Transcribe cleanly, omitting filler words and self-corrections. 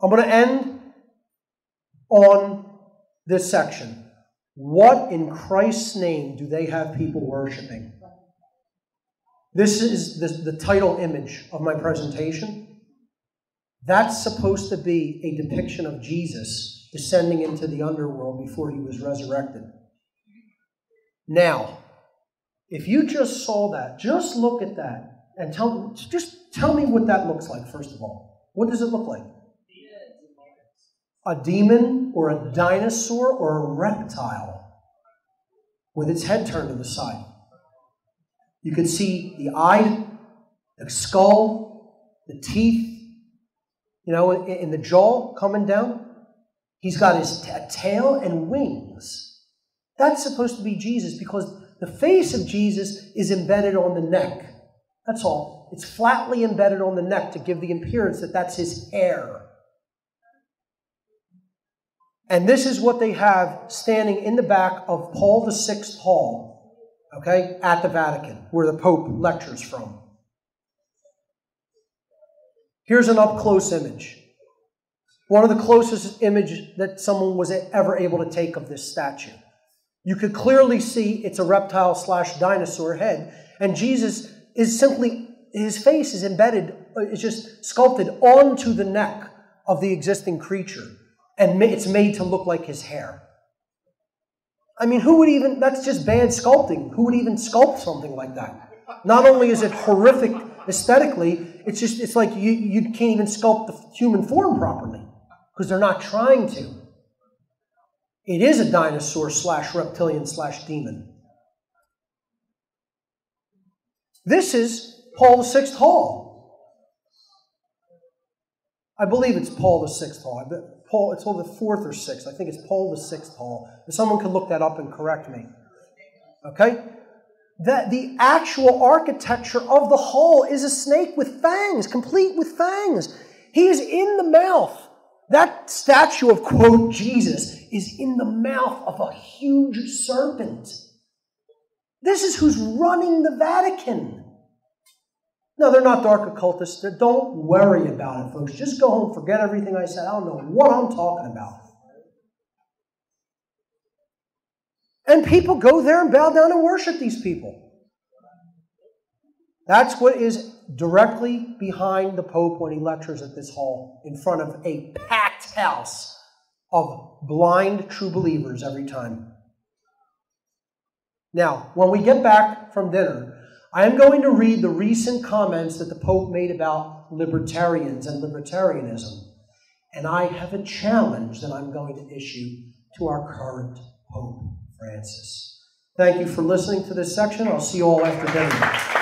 I'm going to end on this section. What in Christ's name do they have people worshiping? This is the title image of my presentation. That's supposed to be a depiction of Jesus descending into the underworld before he was resurrected. Now, if you just saw that, just look at that and just tell me what that looks like, first of all. What does it look like? A demon or a dinosaur or a reptile with its head turned to the side. You could see the eye, the skull, the teeth, in the jaw coming down. He's got his tail and wings. That's supposed to be Jesus because the face of Jesus is embedded on the neck. That's all. It's flatly embedded on the neck to give the appearance that that's his hair. And this is what they have standing in the back of Paul VI Hall, okay, at the Vatican, where the Pope lectures from. Here's an up-close image. One of the closest images that someone was ever able to take of this statue. You could clearly see it's a reptile/dinosaur head, and Jesus is simply, his face is embedded, is just sculpted onto the neck of the existing creature, and it's made to look like his hair. I mean, that's just bad sculpting. Who would even sculpt something like that? Not only is it horrific aesthetically, it's like you can't even sculpt the human form properly because they're not trying to. It is a dinosaur/reptilian/demon. This is Paul VI Hall. I believe it's Paul VI Hall. It's all the 4th or 6th. I think it's Paul VI Hall. If someone can look that up and correct me. Okay? The actual architecture of the hall is a snake with fangs, complete with fangs. He is in the mouth. That statue of, quote, Jesus is in the mouth of a huge serpent. This is who's running the Vatican. No, they're not dark occultists. Don't worry about it, folks. Just go home, forget everything I said. I don't know what I'm talking about. And people go there and bow down and worship these people. That's what is directly behind the Pope when he lectures at this hall in front of a packed house of blind true believers every time. Now, when we get back from dinner, I am going to read the recent comments that the Pope made about libertarians and libertarianism. And I have a challenge that I'm going to issue to our current Pope Francis. Thank you for listening to this section. I'll see you all after dinner.